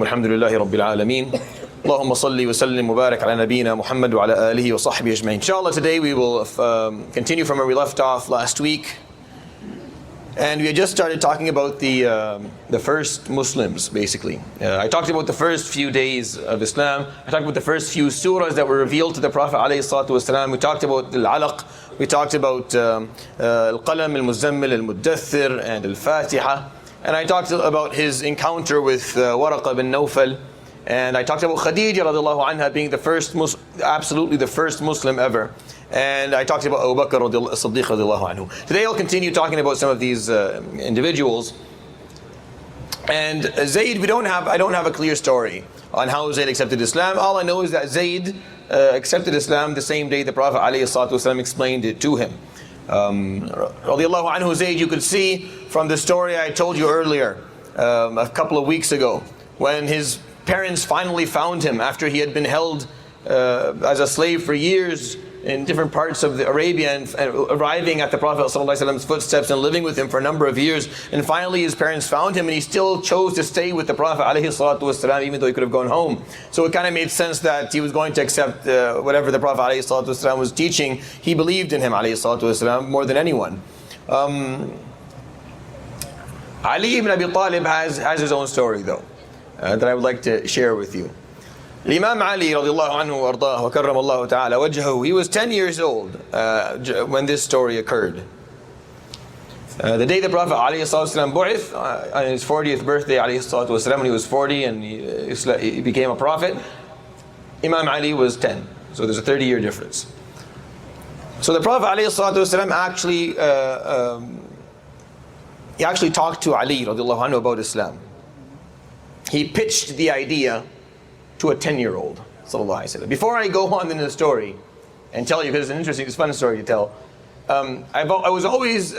الحمد لله رب العالمين اللهم صل وسلم وبارك على نبينا محمد وعلى آله وصحبه أجمعين. Inshallah, today we will continue from where we left off last week, and we had just started talking about the first Muslims. Basically, I talked about the first few days of Islam. I talked about the first few surahs that were revealed to the Prophet ﷺ. We talked about al-Alaq. We talked about al-Qalam, al-Muzammil, al-Muddathir, and al-Fatiha. And I talked about his encounter with Waraqa bin Nawfal, and I talked about Khadija radiallahu anha being the first absolutely the first Muslim ever. And I talked about Abu Bakr as-Siddiq radiallahu anhu. Today I'll continue talking about some of these individuals. And Zayd, I don't have a clear story on how Zayd accepted Islam. All I know is that Zayd accepted Islam the same day the Prophet ﷺ explained it to him. Radiallahu anhu, Zayd, you could see from the story I told you earlier, a couple of weeks ago, when his parents finally found him after he had been held as a slave for years in different parts of Arabia, and arriving at the Prophet ﷺ's footsteps and living with him for a number of years. And finally his parents found him, and he still chose to stay with the Prophet ﷺ, even though he could have gone home. So it kind of made sense that he was going to accept whatever the Prophet ﷺ was teaching. He believed in him ﷺ more than anyone. Ali ibn Abi Talib has his own story though, that I would like to share with you. Imam Ali radiallahu anhu wa arda'ah wa karram Allah ta'ala wajhahu, he was 10 years old when this story occurred. The day the Prophet ﷺ bu'ith, on his 40th birthday ﷺ, when he was 40 and he became a prophet, Imam Ali was 10. So there's a 30-year difference. So the Prophet ﷺ actually talked to Ali radiallahu anhu about Islam. He pitched the idea to a 10-year-old. Before I go on in the story and tell you, because it's a fun story to tell, I always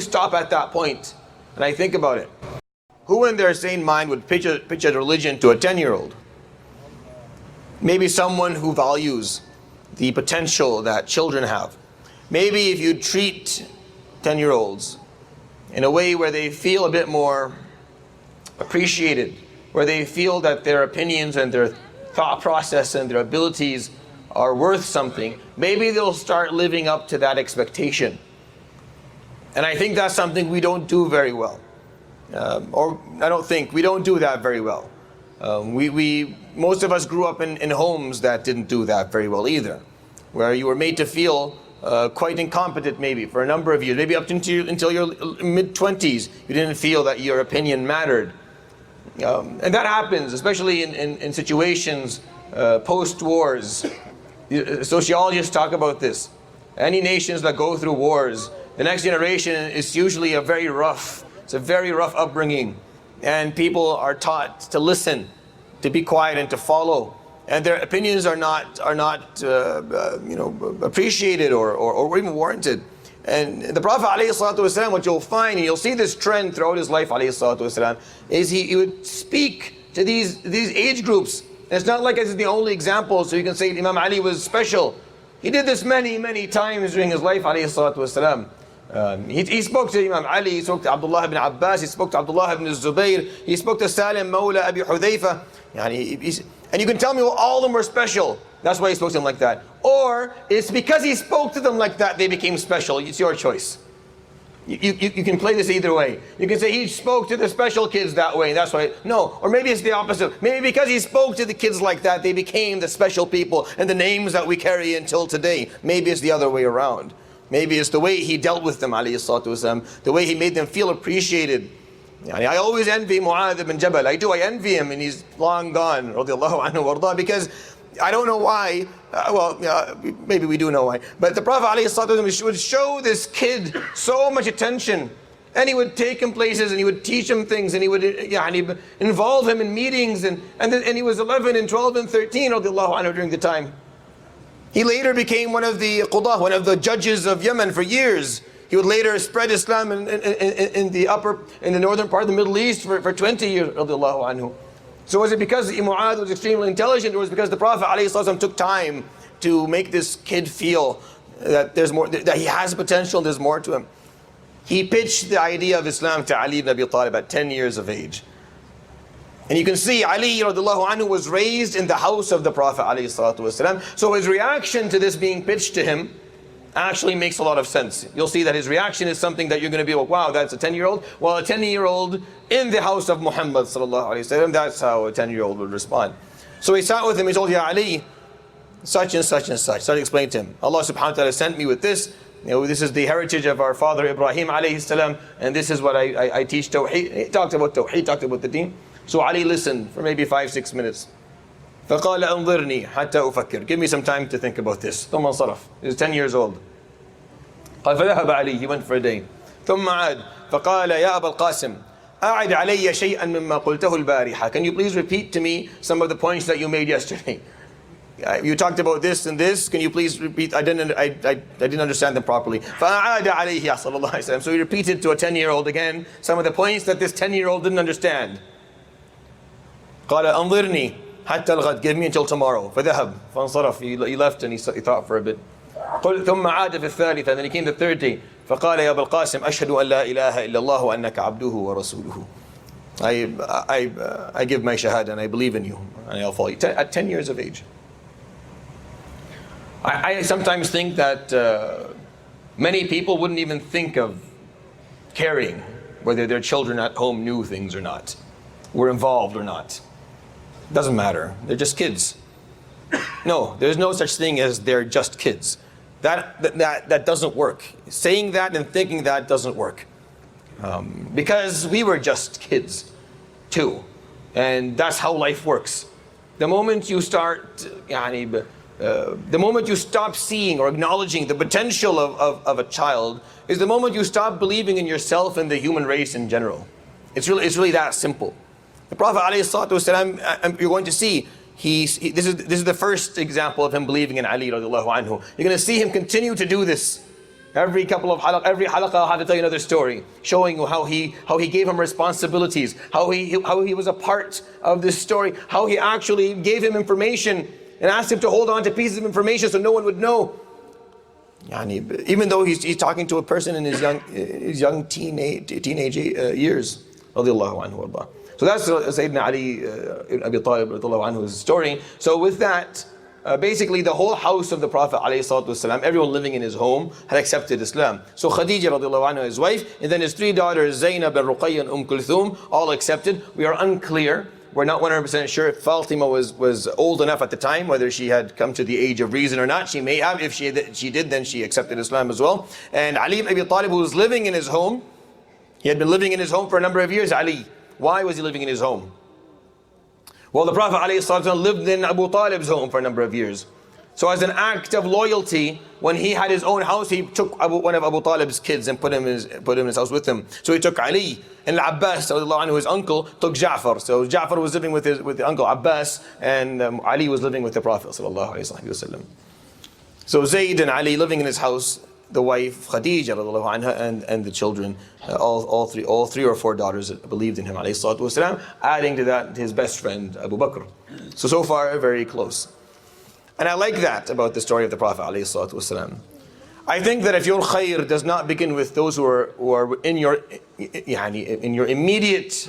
stop at that point and I think about it. Who in their sane mind would pitch a religion to a 10-year-old? Maybe someone who values the potential that children have. Maybe if you treat 10-year-olds in a way where they feel a bit more appreciated, where they feel that their opinions and their thought process and their abilities are worth something, maybe they'll start living up to that expectation. And I think that's something we don't do very well. We don't do that very well. Most of us grew up in homes that didn't do that very well either, where you were made to feel quite incompetent maybe for a number of years, maybe up until your mid-20s, you didn't feel that your opinion mattered. And that happens, especially in situations post-wars. Sociologists talk about this. Any nations that go through wars, the next generation is usually a very rough upbringing, and people are taught to listen, to be quiet, and to follow. And their opinions are not appreciated or even warranted. And the Prophet ﷺ, what you'll find, and you'll see this trend throughout his life ﷺ, is he would speak to these age groups. And it's not like this is the only example, so you can say Imam Ali was special. He did this many times during his life ﷺ. He spoke to Imam Ali, he spoke to Abdullah ibn Abbas, he spoke to Abdullah ibn Zubayr, he spoke to Salim Mawla Abi Hudayfa. And you can tell me, well, all of them were special. That's why he spoke to them like that. Or it's because he spoke to them like that they became special. It's your choice. You can play this either way. You can say he spoke to the special kids that way, that's why. No, or maybe it's the opposite. Maybe because he spoke to the kids like that, they became the special people and the names that we carry until today. Maybe it's the other way around. Maybe it's the way he dealt with them, the way he made them feel appreciated. I always envy Mu'adh ibn Jabal. I envy him, and he's long gone, radiallahu anhu warda, because I don't know why, maybe we do know why, but the Prophet ﷺ would show this kid so much attention, and he would take him places, and he would teach him things, and he would involve him in meetings, and he was 11 and 12 and 13 radiallahu anhu during the time. He later became one of the qudah, one of the judges of Yemen for years. He would later spread Islam in the northern part of the Middle East for 20 years radiallahu anhu. So was it because Mu'adh was extremely intelligent, or was it because the Prophet ﷺ took time to make this kid feel that there's more, that he has potential and there's more to him? He pitched the idea of Islam to Ali ibn Abi Talib at 10 years of age. And you can see Ali radiallahu anhu was raised in the house of the Prophet alayhi salatu wasalam. So his reaction to this being pitched to him actually makes a lot of sense. You'll see that his reaction is something that you're going to be like, wow, that's a 10-year-old? Well, a 10-year-old in the house of Muhammad sallallahu alayhi wasallam, that's how a 10-year-old would respond. So he sat with him, he told, Ya Ali, such and such and such. Started explaining to him, Allah subhanahu wa ta'ala sent me with this. This is the heritage of our father Ibrahim alayhi salam, and this is what I teach Tawheed. He talked about Tawheed, talked about the deen. So Ali listened for maybe 5-6 minutes. فقال أنظرني حتى أفكر. Give me some time to think about this. ثم انصرف. He was 10 years old. قال فذهب علي. He went for a day. ثم عاد فقال يا أبا القاسم أعد علي شيئا مما قلته البارحة. Can you please repeat to me some of the points that you made yesterday? You talked about this and this. Can you please repeat? I didn't understand them properly. فأعاد عليه صلى الله عليه وسلم. So he repeated to a 10-year-old again some of the points that this 10-year-old didn't understand. قال أنظرني حتى الغد. Give me until tomorrow. فذهب فانصرف. He left and he thought for a bit. قل ثم عاد في الثالثة. Then he came the third day. فقال يا أبا القاسم أشهد أن لا إله إلا الله وأنك عبده ورسوله. I give my shahada and I believe in you and I'll follow you. At 10 years of age. I sometimes think that many people wouldn't even think of caring whether their children at home knew things or not, were involved or not. Doesn't matter. They're just kids. No, there's no such thing as they're just kids. That doesn't work. Saying that and thinking that doesn't work. Because we were just kids too. And that's how life works. The moment you start, the moment you stop seeing or acknowledging the potential of a child is the moment you stop believing in yourself and the human race in general. It's really that simple. The Prophet ﷺ, you're going to see, this is the first example of him believing in Ali radiallahu anhu. You're going to see him continue to do this. Every halaqah I'll have to tell you another story, showing you how he gave him responsibilities, how he was a part of this story, how he actually gave him information and asked him to hold on to pieces of information so no one would know. Even though he's talking to a person in his young teenage years. Radiallahu anhu Allah. So that's Sayyidina Ali ibn Abi Talib radiallahu anhu's story. So with that, basically the whole house of the Prophet ﷺ, everyone living in his home had accepted Islam. So Khadija radiallahu anhu, his wife, and then his three daughters, Zainab and Ruqayya and Kulthum, all accepted. We are unclear. We're not 100% sure if Fatima was old enough at the time, whether she had come to the age of reason or not. She may have. If she did, then she accepted Islam as well. And Ali ibn Abi Talib, who was living in his home, he had been living in his home for a number of years. Ali, why was he living in his home? Well, the Prophet ﷺ lived in Abu Talib's home for a number of years. So as an act of loyalty, when he had his own house, he took one of Abu Talib's kids and put him in his house with him. So he took Ali, and Abbas, his uncle, took Ja'far. So Ja'far was living with his uncle Abbas, and Ali was living with the Prophet ﷺ. So Zayd and Ali living in his house, the wife Khadija radiallahu anha, and the children, all three or four daughters believed in him ﷺ, adding to that his best friend Abu Bakr. So far very close. And I like that about the story of the Prophet ﷺ. I think that if your khair does not begin with those who are in your immediate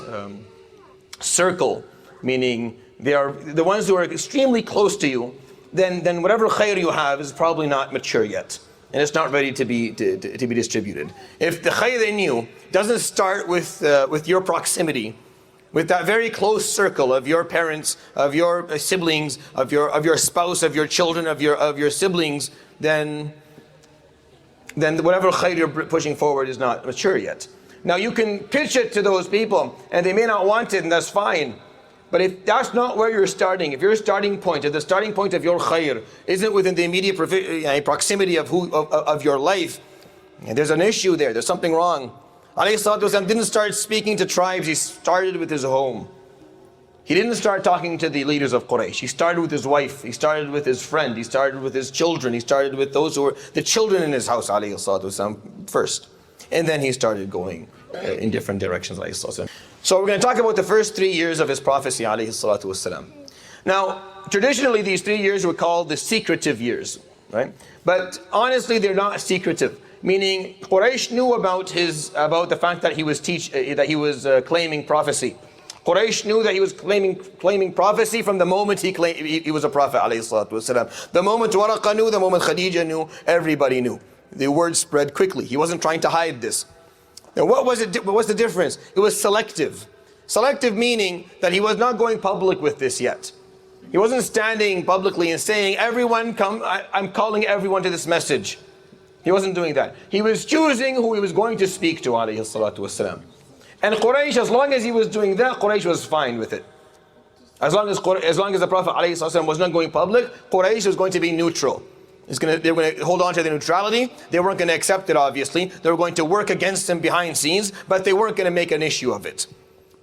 circle, meaning they are the ones who are extremely close to you, then whatever khair you have is probably not mature yet. And it's not ready to be distributed. If the khair in you doesn't start with your proximity, with that very close circle of your parents, of your siblings, of your spouse, of your children, of your siblings, then whatever khair you're pushing forward is not mature yet. Now you can pitch it to those people, and they may not want it, and that's fine. But if that's not where you're starting, if your starting point, if the starting point of your khair isn't within the immediate proximity of your life, and there's an issue there, there's something wrong. Alayhi salatu wasalam didn't start speaking to tribes, he started with his home. He didn't start talking to the leaders of Quraysh. He started with his wife, he started with his friend, he started with his children, he started with those who were the children in his house, alayhi salatu wasalam, first. And then he started going in different directions, alayhi salatu wasalam. So we're going to talk about the first 3 years of his prophecy, alayhi salatu wasalam. Now, traditionally these 3 years were called the secretive years, right? But honestly, they're not secretive. Meaning, Quraysh knew about the fact that he was claiming prophecy. Quraysh knew that he was claiming prophecy from the moment he was a prophet, alayhi salatu wasalam. The moment Waraqa knew, the moment Khadija knew, everybody knew. The word spread quickly. He wasn't trying to hide this. Now what was it? What's the difference? It was selective. Selective meaning that he was not going public with this yet. He wasn't standing publicly and saying, everyone come, I'm calling everyone to this message. He wasn't doing that. He was choosing who he was going to speak to, alayhi salatu wasalam. And Quraysh, as long as he was doing that, Quraysh was fine with it. As long as the Prophet ﷺ was not going public, Quraysh was going to be neutral. They were going to hold on to their neutrality. They weren't going to accept it, obviously. They were going to work against him behind scenes, but they weren't going to make an issue of it.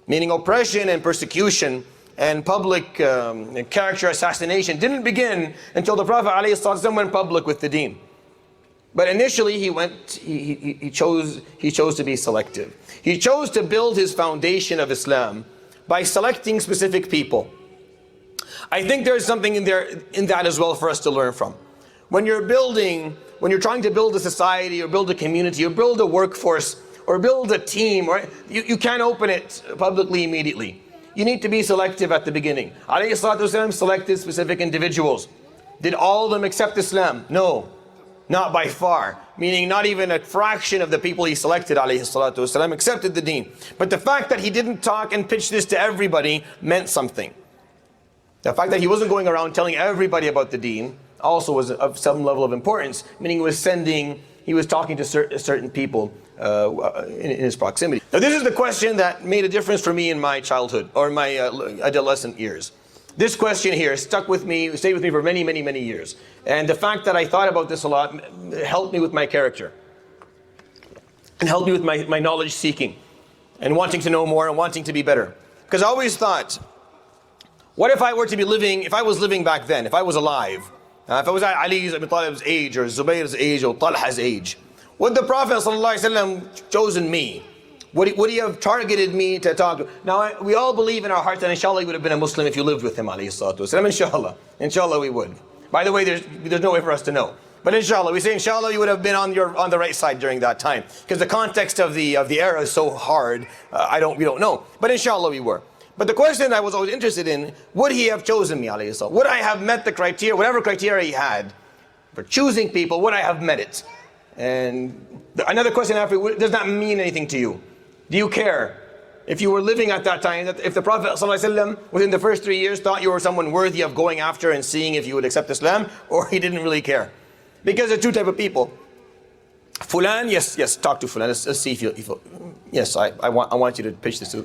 Meaning oppression and persecution and public character assassination didn't begin until the Prophet ﷺ went public with the deen. But initially he chose to be selective. He chose to build his foundation of Islam by selecting specific people. I think there's something in that as well for us to learn from. When you're trying to build a society or build a community or build a workforce or build a team, right? You can't open it publicly immediately. You need to be selective at the beginning. Alayhi salatu wasalam selected specific individuals. Did all of them accept Islam? No. Not by far, meaning not even a fraction of the people he selected, alayhi salatu wasalam, accepted the deen. But the fact that he didn't talk and pitch this to everybody meant something. The fact that he wasn't going around telling everybody about the deen also was of some level of importance, meaning he was talking to certain people in his proximity. Now this is the question that made a difference for me in my childhood, or my adolescent years. This question here stuck with me, stayed with me for many, many, many years. And the fact that I thought about this a lot helped me with my character. And helped me with my knowledge seeking. And wanting to know more and wanting to be better. Because I always thought, what if I were to be living, if I was living back then, if I was alive, if I was at Ali ibn Talib's age, or Zubayr's age, or Talha's age, would the Prophet ﷺ chosen me? Would he have targeted me to talk to? Now, we all believe in our hearts that inshallah you would have been a Muslim if you lived with him, alayhi salatu wasalam. Inshallah. Inshallah we would. By the way, there's no way for us to know. But inshallah, we say inshallah you would have been on the right side during that time. Because the context of the era is so hard, we don't know. But inshallah we were. But the question I was always interested in, would he have chosen me, alayhi salam? Would I have met the criteria, whatever criteria he had for choosing people, would I have met it? And another question after, does that mean anything to you? Do you care? If you were living at that time, if the Prophet ﷺ within the first 3 years thought you were someone worthy of going after and seeing if you would accept Islam, or he didn't really care? Because there are two types of people. Fulan, yes, talk to Fulan. Let's see if you yes, I want you to pitch this to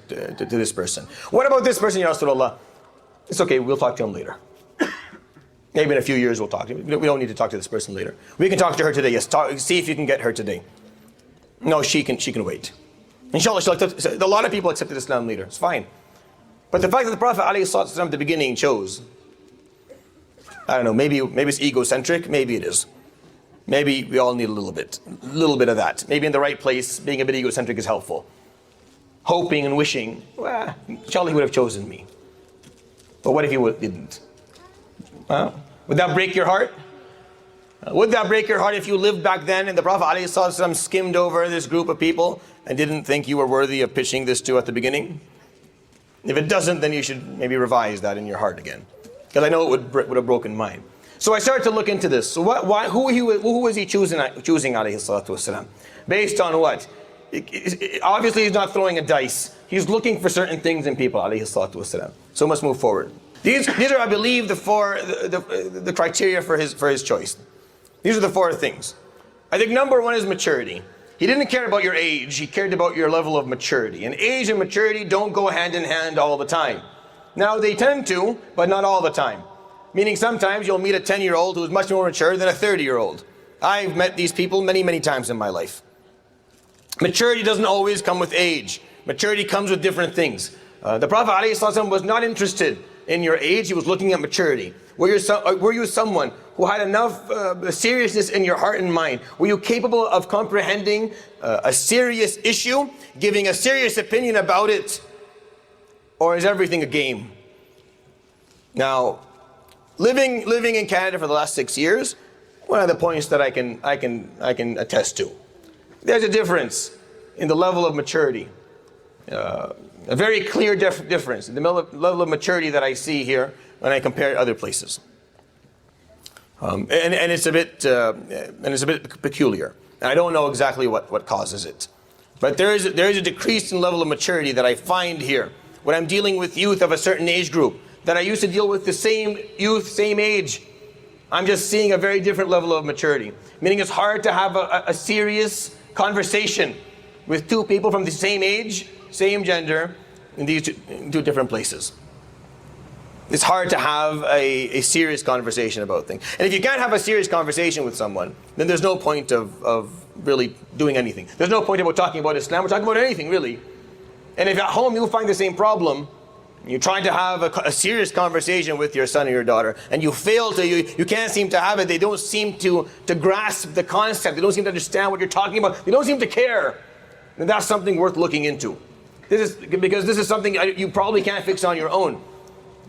this person. What about this person, Ya Rasulullah? It's okay, we'll talk to him later. Maybe in a few years we'll talk to him. We don't need to talk to this person later. We can talk to her today, yes. See if you can get her today. No, she can wait. Inshallah, a lot of people accepted Islam later. It's fine. But the fact that the Prophet ﷺ at the beginning chose, I don't know, maybe it's egocentric, maybe it is. Maybe we all need a little bit of that. Maybe in the right place, being a bit egocentric is helpful. Hoping and wishing, well, inshallah he would have chosen me. But what if he didn't? Would that break your heart? Would that break your heart if you lived back then and the Prophet ﷺ skimmed over this group of people and didn't think you were worthy of pitching this to at the beginning? If it doesn't, then you should maybe revise that in your heart again. Because I know it would have broken mine. So I started to look into this. So who was he choosing alayhi salatu wasalam? Based on what? Obviously he's not throwing a dice. He's looking for certain things in people, alayhi salatu wasalam. So let's move forward. These are, I believe, the criteria for his choice. These are the four things. I think number one is maturity. He didn't care about your age, he cared about your level of maturity. And age and maturity don't go hand in hand all the time. Now they tend to, but not all the time. Meaning sometimes you'll meet a 10-year-old who is much more mature than a 30-year-old. I've met these people many, many times in my life. Maturity doesn't always come with age. Maturity comes with different things. The Prophet ﷺ was not interested in your age, he was looking at maturity. Were you someone who had enough seriousness in your heart and mind? Were you capable of comprehending a serious issue, giving a serious opinion about it? Or is everything a game? Now, living in Canada for the last 6 years, one of the points that I can attest to. There's a difference in the level of maturity. a very clear difference in the level of maturity that I see here when I compare to other places. And it's a bit peculiar. And I don't know exactly what causes it. But there is a decrease in level of maturity that I find here when I'm dealing with youth of a certain age group that I used to deal with the same youth, same age. I'm just seeing a very different level of maturity. Meaning it's hard to have a serious conversation with two people from the same age, same gender, in these two different places. It's hard to have a serious conversation about things. And if you can't have a serious conversation with someone, then there's no point of really doing anything. There's no point about talking about Islam or talking about anything, really. And if at home you find the same problem, you're trying to have a serious conversation with your son or your daughter, and you fail to, you can't seem to have it, they don't seem to grasp the concept, they don't seem to understand what you're talking about, they don't seem to care, then that's something worth looking into. Because this is something you probably can't fix on your own.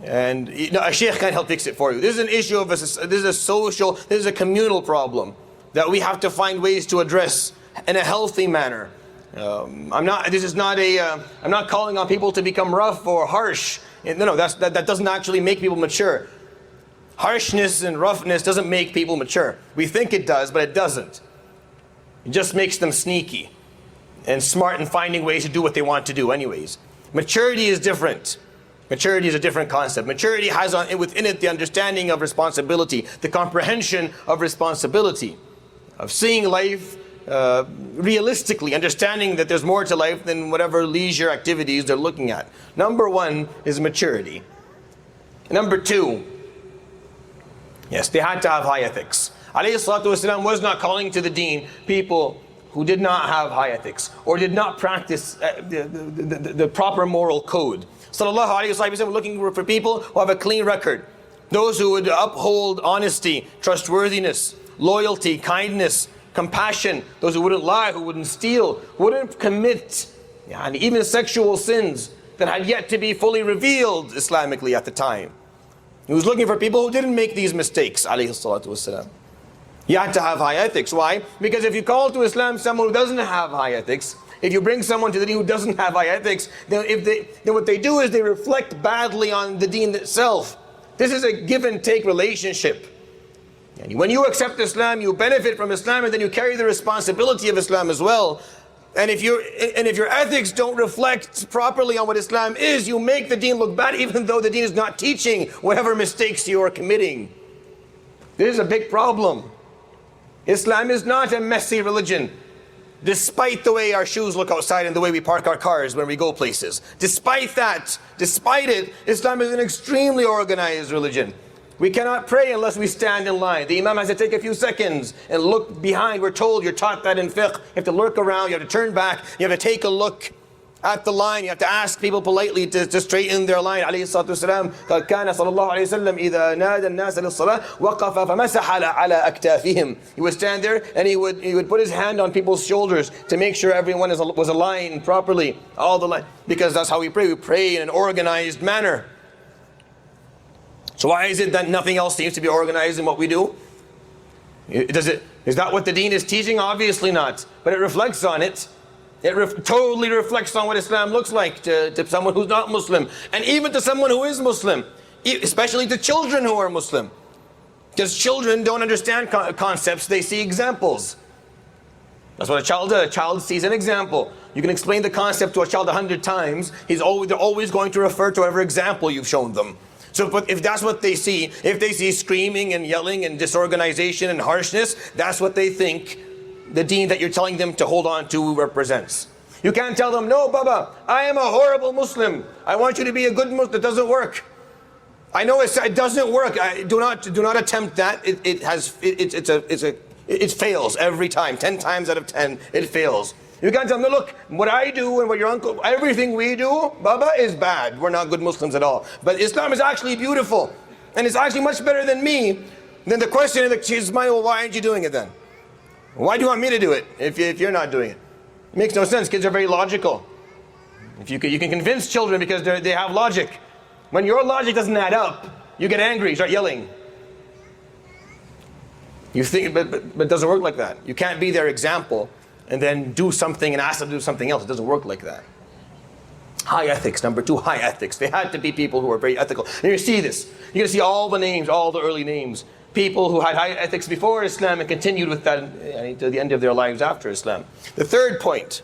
And a sheikh can't help fix it for you. This is an issue of this is a social, this is a communal problem that we have to find ways to address in a healthy manner. I'm not calling on people to become rough or harsh. No, that doesn't actually make people mature. Harshness and roughness doesn't make people mature. We think it does, but it doesn't. It just makes them sneaky and smart in finding ways to do what they want to do anyways. Maturity is different. Maturity is a different concept. Maturity has within it the understanding of responsibility, the comprehension of responsibility, of seeing life realistically, understanding that there's more to life than whatever leisure activities they're looking at. Number one is maturity. Number two, yes, they had to have high ethics. Alayhi salatu wasalam was not calling to the deen people who did not have high ethics or did not practice the proper moral code. Sallallahu alayhi wa sallam, looking for people who have a clean record. Those who would uphold honesty, trustworthiness, loyalty, kindness, compassion. Those who wouldn't lie, who wouldn't steal, wouldn't commit even sexual sins that had yet to be fully revealed Islamically at the time. He was looking for people who didn't make these mistakes, alayhi salatu wasalam. You had to have high ethics. Why? Because if you call to Islam someone who doesn't have high ethics, if you bring someone to the deen who doesn't have high ethics, then what they do is they reflect badly on the deen itself. This is a give and take relationship. And when you accept Islam, you benefit from Islam, and then you carry the responsibility of Islam as well. And if your ethics don't reflect properly on what Islam is, you make the deen look bad, even though the deen is not teaching whatever mistakes you are committing. This is a big problem. Islam is not a messy religion. Despite the way our shoes look outside and the way we park our cars when we go places. Despite it, Islam is an extremely organized religion. We cannot pray unless we stand in line. The Imam has to take a few seconds and look behind. We're told, you're taught that in fiqh. You have to look around, you have to turn back, you have to take a look at the line. You have to ask people politely to straighten their line. عليه الصلاة والسلام قال كان صلى الله عليه وسلم إذا نادى الناس للصلاة وقف فمسح على أكتافهم. He would stand there and he would put his hand on people's shoulders to make sure everyone was aligned properly. All the line, because that's how we pray. We pray in an organized manner. So why is it that nothing else seems to be organized in what we do? Is that what the deen is teaching? Obviously not. But it reflects on it. It totally reflects on what Islam looks like to someone who's not Muslim. And even to someone who is Muslim. Especially to children who are Muslim. Because children don't understand concepts, they see examples. That's what a child does. A child sees an example. You can explain the concept to a child 100 times. They're always going to refer to whatever example you've shown them. So if that's what they see, if they see screaming and yelling and disorganization and harshness, that's what they think the deen that you're telling them to hold on to represents. You can't tell them, no, Baba, I am a horrible Muslim. I want you to be a good Muslim. It doesn't work. I know it doesn't work. Do not attempt that. It fails every time. 10 times out of 10, it fails. You can't tell them, look, what I do and what your uncle, everything we do, Baba, is bad. We're not good Muslims at all. But Islam is actually beautiful. And it's actually much better than me. Then the question is, well, why aren't you doing it then? Why do you want me to do it if you're not doing it? It makes no sense. Kids are very logical. If you can convince children because they have logic. When your logic doesn't add up, you get angry, you start yelling. You think, but it doesn't work like that. You can't be their example and then do something and ask them to do something else. It doesn't work like that. High ethics. Number 2, high ethics. They had to be people who were very ethical. And you see this. You're going to see all the names, all the early names. People who had high ethics before Islam and continued with that to the end of their lives after Islam. The third point,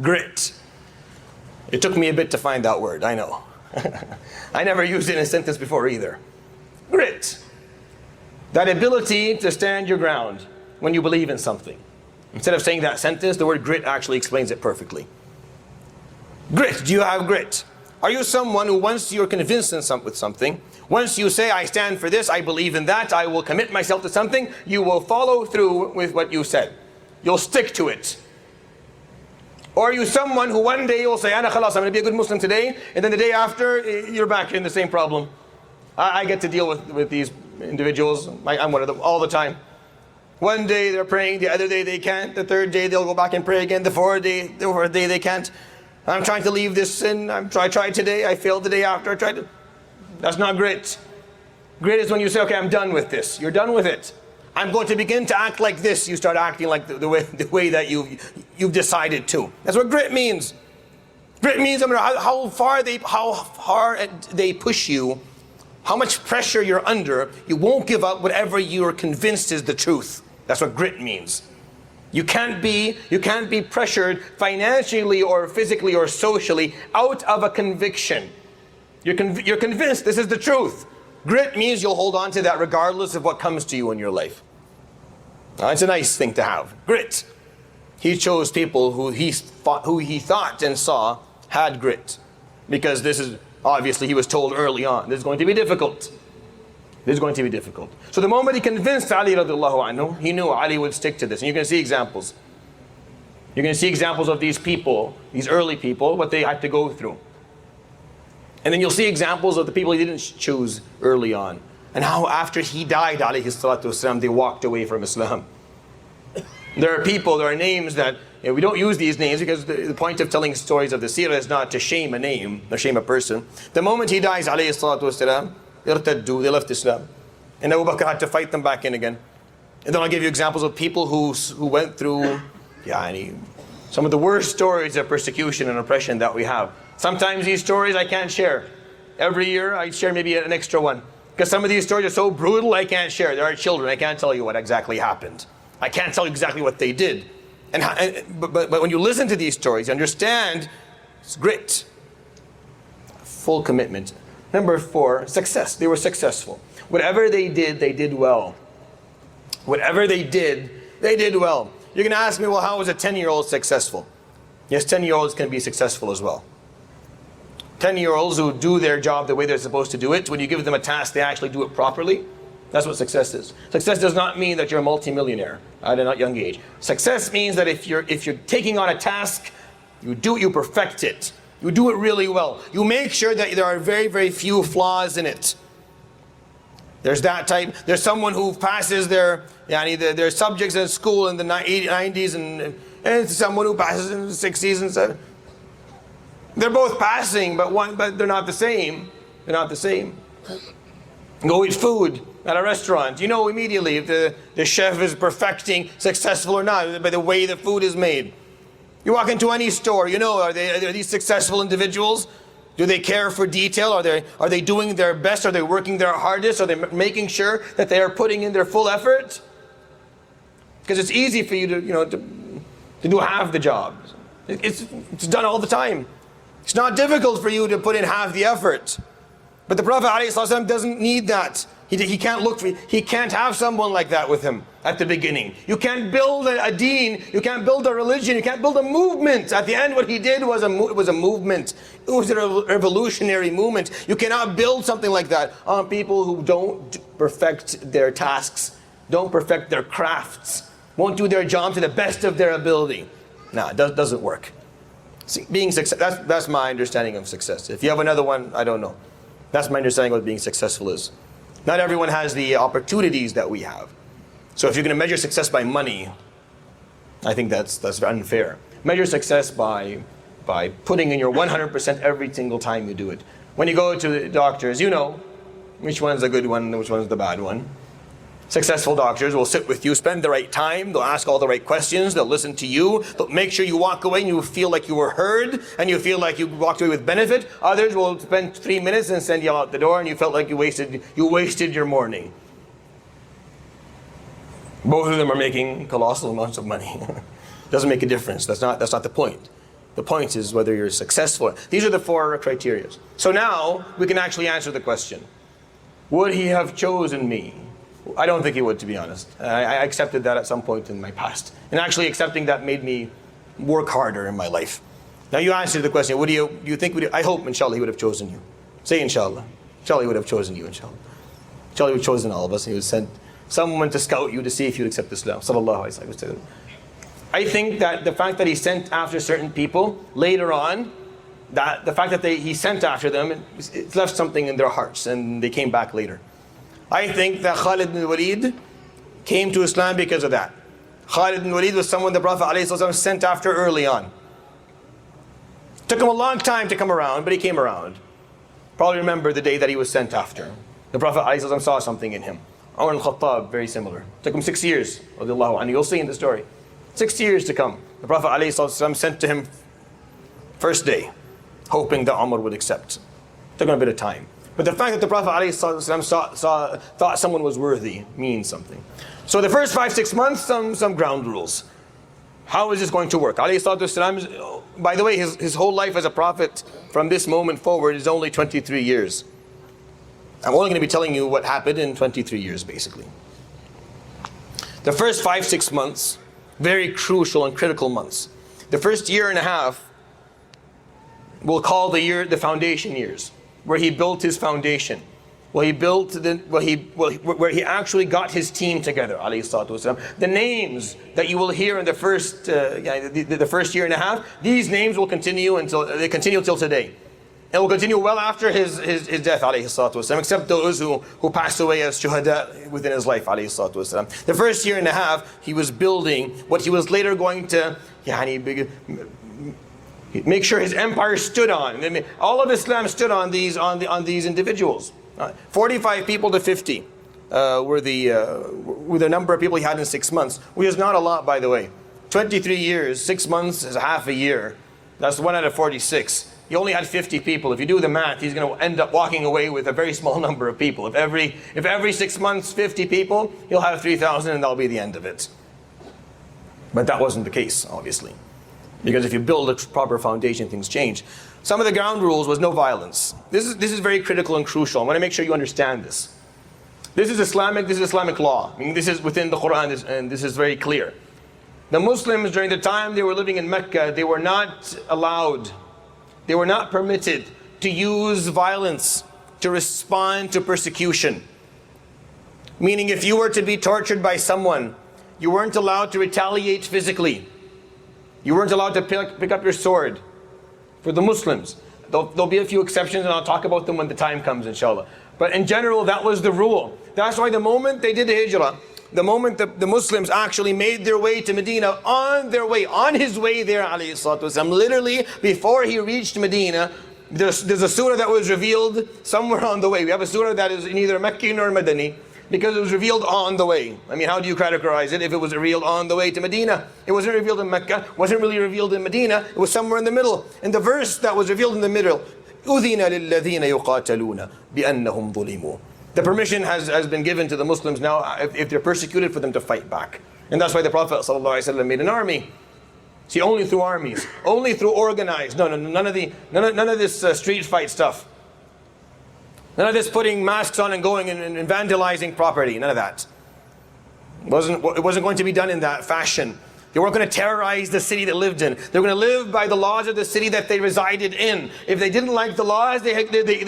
grit. It took me a bit to find that word, I know. I never used it in a sentence before either. Grit. That ability to stand your ground when you believe in something. Instead of saying that sentence, the word grit actually explains it perfectly. Grit. Do you have grit? Are you someone who, once you're convinced with something, once you say, I stand for this, I believe in that, I will commit myself to something, you will follow through with what you said. You'll stick to it. Or are you someone who one day will say, Ana khalas, I'm going to be a good Muslim today, and then the day after, you're back in the same problem. I get to deal with these individuals. I'm one of them all the time. One day they're praying, the other day they can't, the third day they'll go back and pray again, the fourth day they can't. I'm trying to leave this sin, I tried today, I failed the day after, I tried to... That's not grit. Grit is when you say, okay, I'm done with this. You're done with it. I'm going to begin to act like this. You start acting like the way that you've decided to. That's what grit means. Grit means no matter how hard they push you, how much pressure you're under, you won't give up whatever you're convinced is the truth. That's what grit means. You can't be pressured financially or physically or socially out of a conviction. You're convinced this is the truth. Grit means you'll hold on to that regardless of what comes to you in your life. Now, it's a nice thing to have. Grit. He chose people who he thought and saw had grit. Because this is, obviously he was told early on, this is going to be difficult. This is going to be difficult. So the moment he convinced Ali radiallahu anhu, he knew Ali would stick to this. And you're going to see examples. You're going to see examples of these people, these early people, what they had to go through. And then you'll see examples of the people he didn't choose early on. And how after he died, alayhi salatu wasalam, they walked away from Islam. There are people, there are names that, we don't use these names because the point of telling stories of the seerah is not to shame a name, or shame a person. The moment he dies, alayhi salatu wasalam, they left Islam. And Abu Bakr had to fight them back in again. And then I'll give you examples of people who went through some of the worst stories of persecution and oppression that we have. Sometimes these stories I can't share. Every year I share maybe an extra one. Because some of these stories are so brutal I can't share. There are children, I can't tell you what exactly happened. I can't tell you exactly what they did. But when you listen to these stories, you understand it's grit. Full commitment. Number 4, success. They were successful. Whatever they did well. Whatever they did well. You're going to ask me, well, how is a 10-year-old successful? Yes, 10-year-olds can be successful as well. 10-year-olds who do their job the way they're supposed to do it, when you give them a task, they actually do it properly. That's what success is. Success does not mean that you're a multimillionaire at a young age. Success means that if you're taking on a task, you do it, you perfect it. You do it really well. You make sure that there are very, very few flaws in it. There's that type. There's someone who passes their subjects in school in the 90s and someone who passes in the 60s and 70s. They're both passing, but they're not the same. They're not the same. Go eat food at a restaurant. You know immediately if the chef is perfecting, successful or not, by the way the food is made. You walk into any store, you know, are these successful individuals? Do they care for detail? Are they doing their best? Are they working their hardest? Are they making sure that they are putting in their full effort? Because it's easy for you to do half the job. It's done all the time. It's not difficult for you to put in half the effort. But the Prophet ﷺ doesn't need that. He can't have someone like that with him at the beginning. You can't build a deen, you can't build a religion, you can't build a movement. At the end what he did was a movement. It was a revolutionary movement. You cannot build something like that on people who don't perfect their tasks, don't perfect their crafts, won't do their job to the best of their ability. No, it doesn't work. See, being success, that's my understanding of success. If you have another one, I don't know. That's my understanding of what being successful is. Not everyone has the opportunities that we have. So if you're going to measure success by money, I think that's unfair. Measure success by putting in your 100% every single time you do it. When you go to the doctors, you know which one's a good one and which one's the bad one. Successful doctors will sit with you, spend the right time, they'll ask all the right questions, they'll listen to you, they'll make sure you walk away and you feel like you were heard and you feel like you walked away with benefit. Others will spend 3 minutes and send you out the door and you felt like you wasted your morning. Both of them are making colossal amounts of money. Doesn't make a difference. That's not the point. The point is whether you're successful. These are the 4 criteria. So now we can actually answer the question. Would he have chosen me? I don't think he would, to be honest. I accepted that at some point in my past. And actually accepting that made me work harder in my life. Now you answered the question, I hope, inshallah, he would have chosen you. Say inshallah. Inshallah, he would have chosen you, inshallah. Inshallah, he would have chosen all of us. He would send someone to scout you to see if you'd accept Islam. Sallallahu alayhi wa sallam. I think that the fact that he sent after certain people later on, that the fact that he sent after them, it left something in their hearts and they came back later. I think that Khalid bin Walid came to Islam because of that. Khalid bin Walid was someone the Prophet ﷺ sent after early on. Took him a long time to come around, but he came around. Probably remember the day that he was sent after. The Prophet ﷺ saw something in him. Umar al-Khattab, very similar. Took him 6 years, radiallahu anhu. You'll see in the story. 6 years to come. The Prophet ﷺ sent to him first day, hoping that Umar would accept. Took him a bit of time. But the fact that the Prophet ﷺ thought someone was worthy means something. So the first 5-6 months, some ground rules. How is this going to work? ﷺ, by the way, his whole life as a prophet from this moment forward is only 23 years. I'm only going to be telling you what happened in 23 years, basically. The first 5-6 months, very crucial and critical months. The first year and a half, we'll call the foundation years, where he built his foundation, where he actually got his team together, alayhi salatu wasalam. The names that you will hear in the first year and a half, these names will continue till today. And will continue well after his death, alayhi salatu wasalam, except those who passed away as shuhada within his life, alayhi salatu wasalam. The first year and a half, he was building what he was later going to make sure his empire stood on. I mean, all of Islam stood on these individuals. 45 people to 50 were the number of people he had in 6 months, which is not a lot, by the way. 23 years, 6 months is half a year. That's 1 out of 46. He only had 50 people. If you do the math, he's going to end up walking away with a very small number of people. If every 6 months, 50 people, he'll have 3,000 and that'll be the end of it. But that wasn't the case, obviously. Because if you build a proper foundation, things change. Some of the ground rules was no violence. This is very critical and crucial. I want to make sure you understand this. This is Islamic law. I mean, this is within the Quran and this is very clear. The Muslims during the time they were living in Mecca, they were not allowed, they were not permitted to use violence to respond to persecution. Meaning if you were to be tortured by someone, you weren't allowed to retaliate physically. You weren't allowed to pick up your sword. For the Muslims, there'll be a few exceptions and I'll talk about them when the time comes, inshallah. But in general, that was the rule. That's why the moment they did the hijrah, the moment the Muslims actually made their way to Medina, on his way there, alayhi salatu wasalam, literally before he reached Medina, there's a surah that was revealed somewhere on the way. We have a surah that is neither Meccan nor Madani, because it was revealed on the way. I mean, how do you categorize it if it was revealed on the way to Medina? It wasn't revealed in Mecca, wasn't really revealed in Medina, it was somewhere in the middle. And the verse that was revealed in the middle, أُذِنَ لِلَّذِينَ يُقَاتَلُونَ بِأَنَّهُمْ ظُلِمُوا. The permission has been given to the Muslims now, if they're persecuted, for them to fight back. And that's why the Prophet ﷺ made an army. See, only through armies, only through organized, none of this street fight stuff. None of this putting masks on and going and vandalizing property. None of that. It wasn't going to be done in that fashion. They weren't going to terrorize the city they lived in. They were going to live by the laws of the city that they resided in. If they didn't like the laws, they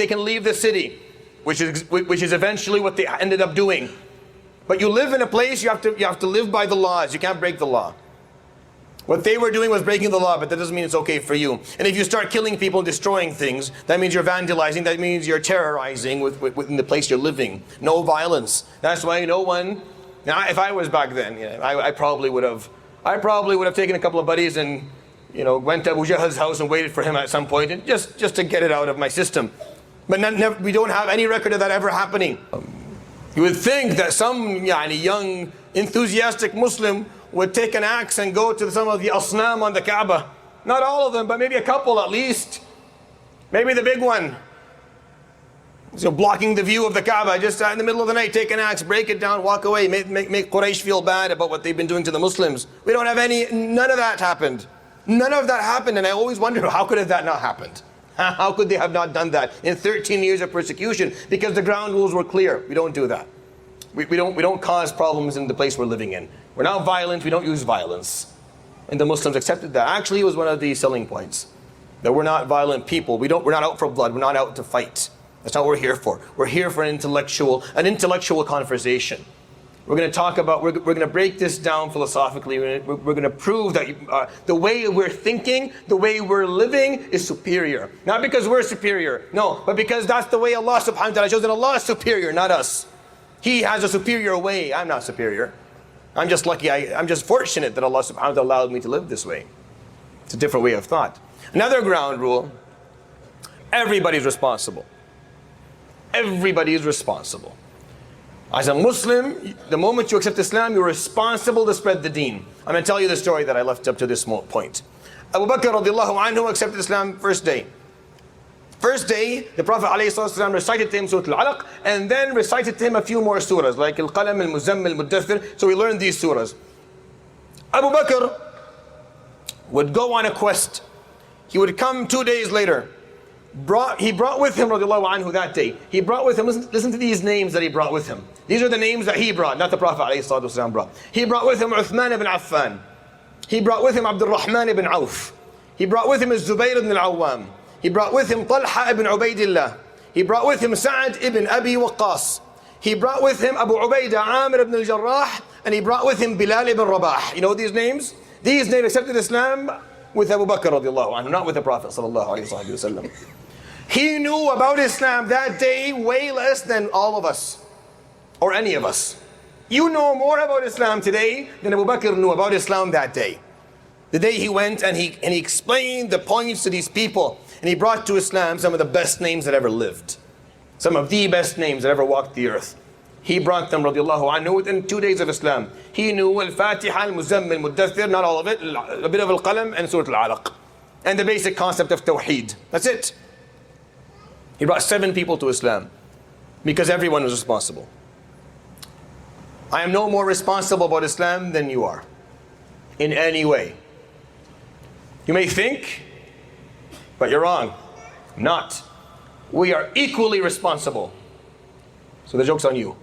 can leave the city, which is eventually what they ended up doing. But you live in a place, you have to live by the laws. You can't break the law. What they were doing was breaking the law, but that doesn't mean it's okay for you. And if you start killing people and destroying things, that means you're vandalizing, that means you're terrorizing within the place you're living. No violence. That's why no one, now if I was back then, I probably would have taken a couple of buddies and went to Abu Jahl's house and waited for him at some point, and just to get it out of my system. But we don't have any record of that ever happening. You would think that some young, enthusiastic Muslim would take an axe and go to some of the asnam on the Kaaba. Not all of them, but maybe a couple at least. Maybe the big one. So blocking the view of the Kaaba, just in the middle of the night, take an axe, break it down, walk away, make Quraysh feel bad about what they've been doing to the Muslims. We don't have none of that happened. None of that happened, and I always wonder, how could have that not happened? How could they have not done that in 13 years of persecution? Because the ground rules were clear. We don't do that. We don't cause problems in the place we're living in. We're not violent, we don't use violence. And the Muslims accepted that. Actually, it was one of the selling points. That we're not violent people. We're not out for blood, we're not out to fight. That's not what we're here for. We're here for an intellectual conversation. We're going to talk about, we're going to break this down philosophically. We're going to prove that the way we're thinking, the way we're living is superior. Not because we're superior, no, but because that's the way Allah subhanahu wa ta'ala shows that Allah is superior, not us. He has a superior way. I'm not superior. I'm just lucky, I'm just fortunate that Allah subhanahu wa ta'ala allowed me to live this way. It's a different way of thought. Another ground rule, everybody's responsible. Everybody is responsible. As a Muslim, the moment you accept Islam, you're responsible to spread the deen. I'm going to tell you the story that I left up to this point. Abu Bakr radiallahu anhu accepted Islam first day. First day, the Prophet ﷺ recited to him Surah Al-Alaq, and then recited to him a few more surahs, like Al-Qalam, Al-Muzammil, Al-Muddathir. So we learned these surahs. Abu Bakr would go on a quest. He would come 2 days later. He brought with him, radiallahu anhu, that day. He brought with him, listen to these names that he brought with him. These are the names that he brought, not the Prophet ﷺ brought. He brought with him Uthman ibn Affan. He brought with him Abdul Rahman ibn Auf. He brought with him Zubayr ibn al-Awwam. He brought with him Talha ibn Ubaidillah. He brought with him Sa'ad ibn Abi Waqqas. He brought with him Abu Ubaidah Amir ibn al-Jarrah. And he brought with him Bilal ibn Rabah. You know these names? These names accepted Islam with Abu Bakr radiallahu anhu, not with the Prophet sallallahu alayhi wa sallam. He knew about Islam that day way less than all of us, or any of us. You know more about Islam today than Abu Bakr knew about Islam that day. The day he went and he explained the points to these people, and he brought to Islam some of the best names that ever lived. Some of the best names that ever walked the earth. He brought them, radiallahu anhu, within 2 days of Islam. He knew Al-Fatiha, Al-Muzammil, Al-Muddathir, not all of it, a bit of Al-Qalam and Surah Al-Alaq. And the basic concept of Tawheed. That's it. He brought 7 people to Islam because everyone was responsible. I am no more responsible about Islam than you are in any way. You may think, but you're wrong. I'm not. We are equally responsible. So the joke's on you.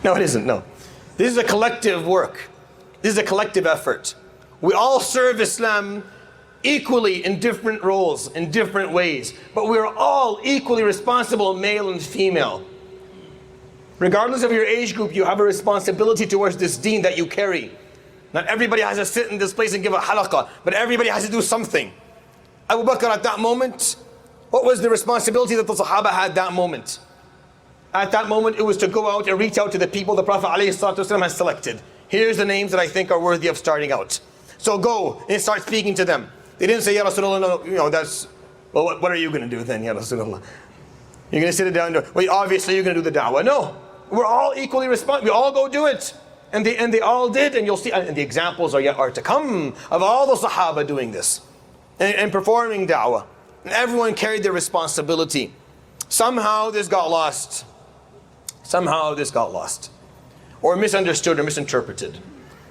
No, it isn't, no. This is a collective work. This is a collective effort. We all serve Islam equally in different roles, in different ways. But we're all equally responsible, male and female. Regardless of your age group, you have a responsibility towards this deen that you carry. Not everybody has to sit in this place and give a halaqah, but everybody has to do something. Abu Bakr at that moment, what was the responsibility that the Sahaba had that moment? At that moment, it was to go out and reach out to the people the Prophet ﷺ has selected. Here's the names that I think are worthy of starting out. So go and start speaking to them. They didn't say, Ya Rasulullah, no, that's, well, what are you going to do then, Ya Rasulullah? You're going to sit it down and do, well, obviously you're going to do the da'wah. No, we're all equally responsible. We all go do it. And they all did, and you'll see, and the examples are to come of all the Sahaba doing this and performing da'wah. And everyone carried their responsibility. Somehow this got lost. Somehow this got lost. Or misunderstood or misinterpreted.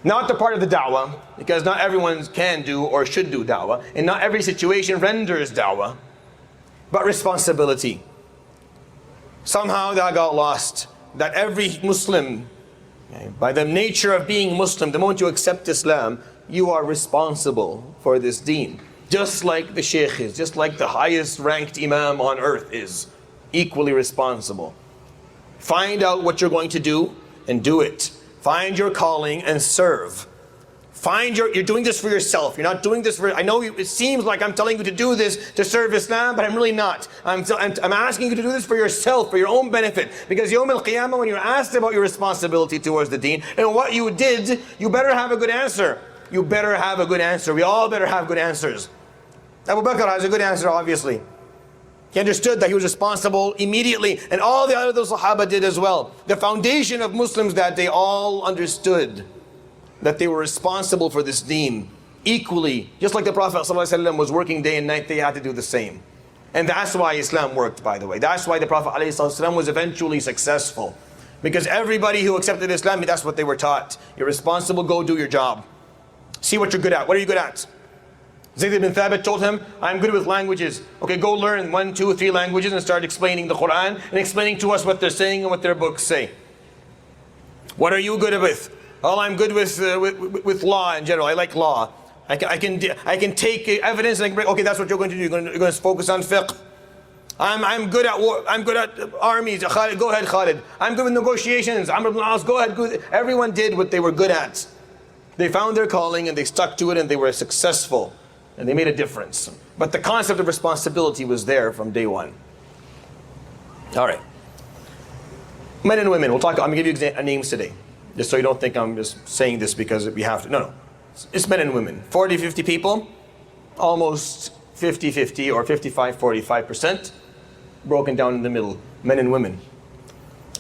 Not the part of the da'wah, because not everyone can do or should do da'wah, and not every situation renders da'wah, but responsibility. Somehow that got lost, that every Muslim, by the nature of being Muslim, the moment you accept Islam, you are responsible for this deen. Just like the Sheikh is, just like the highest ranked Imam on earth is, equally responsible. Find out what you're going to do and do it. Find your calling and serve. You're doing this for yourself. You're not doing this for, I know it seems like I'm telling you to do this to serve Islam, but I'm really not. I'm asking you to do this for yourself, for your own benefit. Because Yawm al-Qiyamah, when you're asked about your responsibility towards the deen and what you did, you better have a good answer. You better have a good answer. We all better have good answers. Abu Bakr has a good answer, obviously. He understood that he was responsible immediately, and all the other Sahaba did as well. The foundation of Muslims that they all understood that they were responsible for this deen equally. Just like the Prophet ﷺ was working day and night, they had to do the same. And that's why Islam worked, by the way. That's why the Prophet ﷺ was eventually successful. Because everybody who accepted Islam, that's what they were taught. You're responsible, go do your job. See what you're good at. What are you good at? Zayd ibn Thabit told him, I'm good with languages. Okay, go learn 1, 2, 3 languages and start explaining the Quran and explaining to us what they're saying and what their books say. What are you good with? Oh, I'm good with law in general. I like law. I can take evidence and I can bring, okay, that's what you're going to do. You're going to focus on fiqh. I'm good at war. I'm good at armies. Khalid, go ahead, Khalid. I'm good with negotiations. Amr ibn al-As, go ahead. Everyone did what they were good at. They found their calling and they stuck to it and they were successful. And they made a difference. But the concept of responsibility was there from day one. All right. Men and women. I'm going to give you names today. Just so you don't think I'm just saying this because we have to. No. It's men and women. 40, 50 people. Almost 50-50 or 55-45%. Broken down in the middle. Men and women.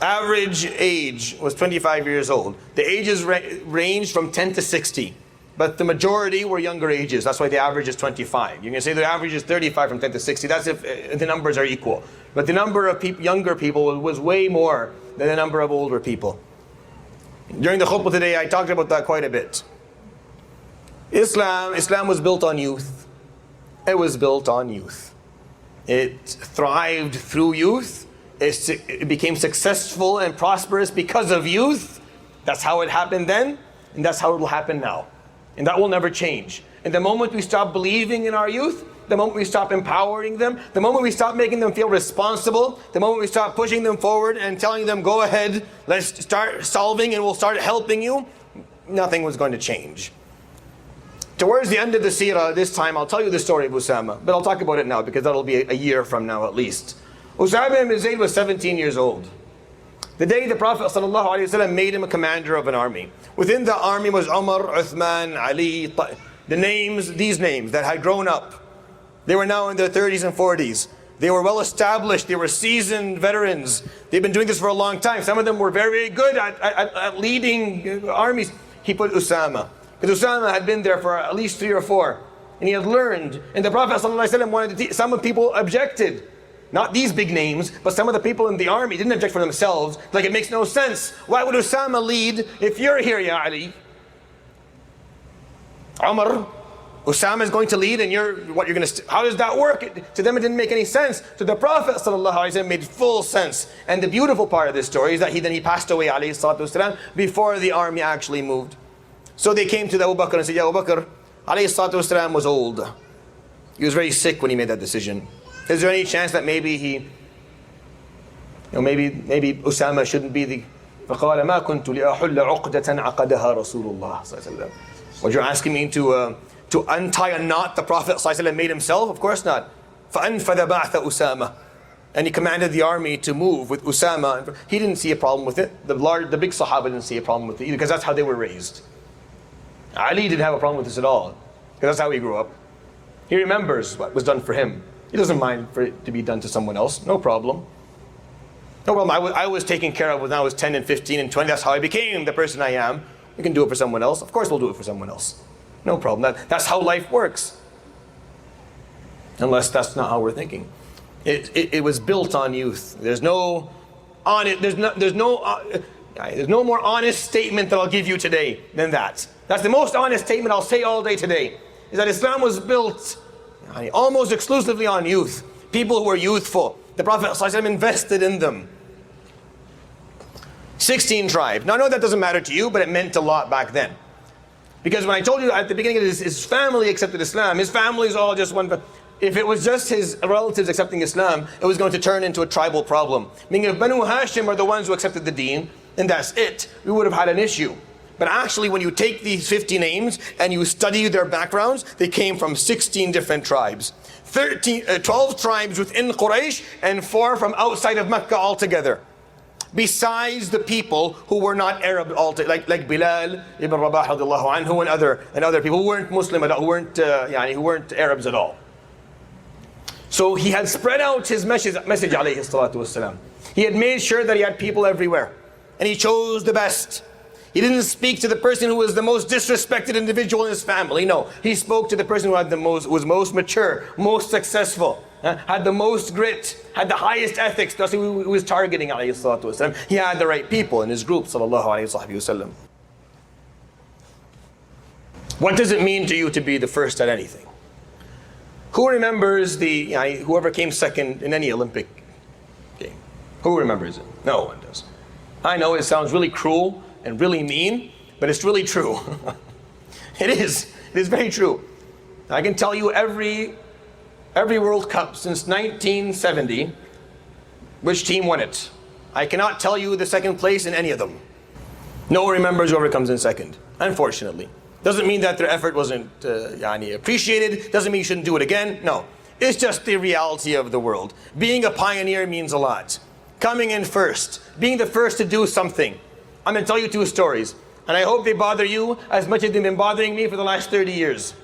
Average age was 25 years old. The ages ranged from 10 to 60. But the majority were younger ages. That's why the average is 25. You can say the average is 35 from 10 to 60. That's if the numbers are equal. But the number of younger people was way more than the number of older people. During the khutbah today, I talked about that quite a bit. Islam was built on youth. It was built on youth. It thrived through youth. It became successful and prosperous because of youth. That's how it happened then, and that's how it will happen now. And that will never change. And the moment we stop believing in our youth, the moment we stop empowering them, the moment we stop making them feel responsible, the moment we stop pushing them forward and telling them, go ahead, let's start solving and we'll start helping you, nothing was going to change. Towards the end of the seerah, this time I'll tell you the story of Usama, but I'll talk about it now because that'll be a year from now at least. Usama ibn Zayd was 17 years old. The day the Prophet ﷺ made him a commander of an army. Within the army was Umar, Uthman, Ali, these names that had grown up. They were now in their 30s and 40s. They were well established. They were seasoned veterans. They've been doing this for a long time. Some of them were very, very good at leading armies. He put Usama. Because Usama had been there for at least 3 or 4. And he had learned. And the Prophet ﷺ wanted to teach. Some people objected. Not these big names, but some of the people in the army didn't object for themselves. Like, it makes no sense. Why would Usama lead if you're here, Ya Ali? Umar, Usama is going to lead and how does that work? To them it didn't make any sense. To the Prophet ﷺ made full sense. And the beautiful part of this story is that he passed away ﷺ before the army actually moved. So they came to the Abu Bakr and said, Ya Abu Bakr, ﷺ was old. He was very sick when he made that decision. Is there any chance that maybe maybe Usama shouldn't be the فقال ما كنت لأحل عقدة عقدها رسول الله صلى الله عليه وسلم. What you're asking me to untie a knot the Prophet صلى الله عليه وسلم made himself? Of course not. فأنفذ بعث أسامة. And he commanded the army to move with Usama. He didn't see a problem with it. The big Sahaba didn't see a problem with it either, because that's how they were raised. Ali didn't have a problem with this at all, because that's how he grew up. He remembers what was done for him. He doesn't mind for it to be done to someone else. No problem. No problem. I was taken care of when I was 10 and 15 and 20. That's how I became the person I am. You can do it for someone else. Of course we'll do it for someone else. No problem. That's how life works. Unless that's not how we're thinking. It was built on youth. There's no more honest statement that I'll give you today than that. That's the most honest statement I'll say all day today. Is that Islam was built almost exclusively on youth. People who were youthful. The Prophet ﷺ invested in them. 16 tribes. Now I know that doesn't matter to you, but it meant a lot back then. Because when I told you at the beginning, his family accepted Islam. His family is all just one. If it was just his relatives accepting Islam, it was going to turn into a tribal problem. Meaning if Banu Hashim are the ones who accepted the deen, then that's it. We would have had an issue. But actually, when you take these 50 names and you study their backgrounds, they came from 16 different tribes. 12 tribes within Quraysh and 4 from outside of Mecca altogether. Besides the people who were not Arab altogether, like Bilal ibn Rabah radiallahu anhu and other people who weren't Muslim at all, who weren't Arabs at all. So he had spread out his message alayhi salatu wasalam. He had made sure that he had people everywhere. And he chose the best. He didn't speak to the person who was the most disrespected individual in his family. No, he spoke to the person who had was most mature, most successful, had the most grit, had the highest ethics. That's who he was targeting, alayhi salatu wasalam. He had the right people in his group, sallallahu alayhi wasallam. What does it mean to you to be the first at anything? Who remembers whoever came second in any Olympic game? Who remembers it? No one does. I know it sounds really cruel and really mean, but it's really true. It is very true. I can tell you every World Cup since 1970, which team won it. I cannot tell you the second place in any of them. No one remembers whoever comes in second, unfortunately. Doesn't mean that their effort wasn't appreciated, doesn't mean you shouldn't do it again, no. It's just the reality of the world. Being a pioneer means a lot. Coming in first, being the first to do something. I'm going to tell you two stories, and I hope they bother you as much as they've been bothering me for the last 30 years.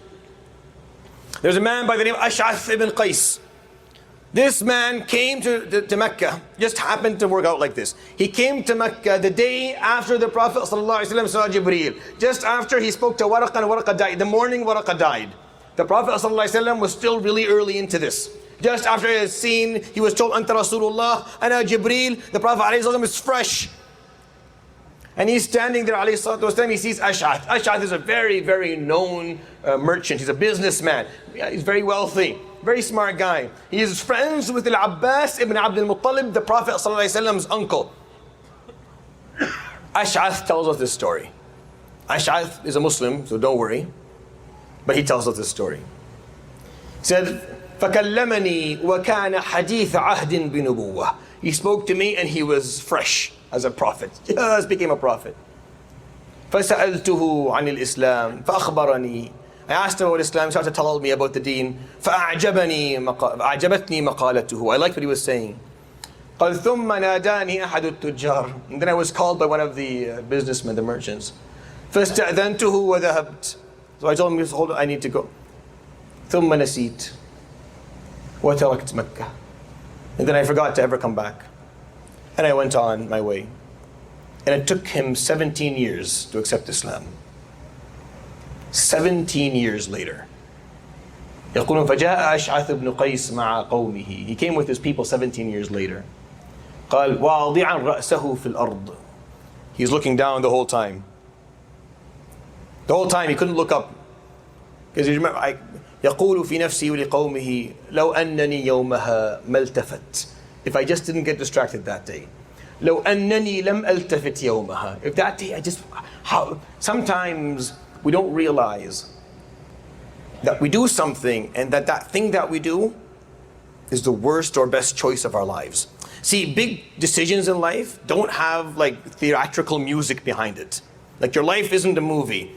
There's a man by the name of Ash'ath ibn Qais. This man came to Mecca, just happened to work out like this. He came to Mecca the day after the Prophet ﷺ saw Jibreel. Just after he spoke to Waraqah and Waraqah died, the morning Waraqah died. The Prophet ﷺ was still really early into this. Just after he had seen, he was told, Anta Rasulullah, Ana Jibreel. The Prophet ﷺ is fresh. And he's standing there, ﷺ, he sees Ash'ath. Ash'ath is a very, very known merchant. He's a businessman. He's very wealthy. Very smart guy. He is friends with Al-Abbas ibn Abd al-Muttalib, the Prophet ﷺ's uncle. Ash'ath tells us this story. Ash'ath is a Muslim, so don't worry. But he tells us this story. He said, فَكَلَّمَنِي وَكَانَ حَدِيثَ عَهْدٍ بِنُبُوَّةٍ. He spoke to me and he was fresh as a prophet. Just became a prophet. فَسَأَلْتُهُ عَنِ الْإِسْلَامِ فَأَخْبَرَنِي. I asked him about Islam, he started to tell me about the deen. فَأَعْجَبَتْنِي مَقَالَتُهُ. I liked what he was saying. قال ثُمَّ نَادَانِي أَحَدُ التُّجَّارِ. And then I was called by one of the businessmen, the merchants. فَاسْتَأْذَنْتُهُ وَذَهَبْتُ. So I told him, hold on, I need to go. ثُمَّ نَسِيتُ وَتَرَكْتُ مَكَّةَ. And then I forgot to ever come back. And I went on my way. And it took him 17 years to accept Islam. 17 years later. يقولون فجاء أشعث بن قيس مع قومه. He came with his people 17 years later. قال واضعا رأسه في الأرض. He's looking down the whole time. The whole time he couldn't look up. Because you remember, يقول في نفسه ولقومه لو أنني يومها ما التفت. If I just didn't get distracted that day. لو أنني لم ألتفت يومها. If that day sometimes we don't realize that we do something and that thing that we do is the worst or best choice of our lives. See, big decisions in life don't have like theatrical music behind it. Like your life isn't a movie.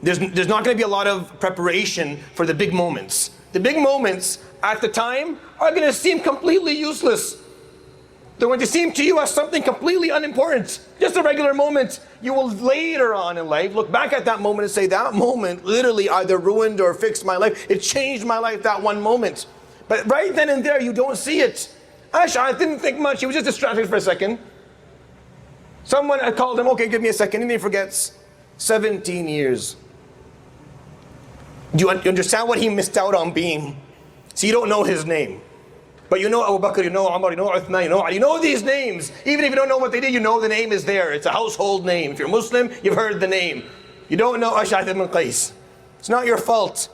There's not going to be a lot of preparation for the big moments. The big moments at the time are going to seem completely useless. They're going to seem to you as something completely unimportant. Just a regular moment. You will later on in life look back at that moment and say, that moment literally either ruined or fixed my life. It changed my life, that one moment. But right then and there, you don't see it. Ash'ath didn't think much. He was just distracted for a second. Someone had called him, okay, give me a second. And he forgets. 17 years. Do you understand what he missed out on being? See, you don't know his name. But you know Abu Bakr, you know Umar, you know Uthman, you know Ali. You know these names. Even if you don't know what they did, you know the name is there. It's a household name. If you're Muslim, you've heard the name. You don't know Ash'ath ibn Qais. It's not your fault.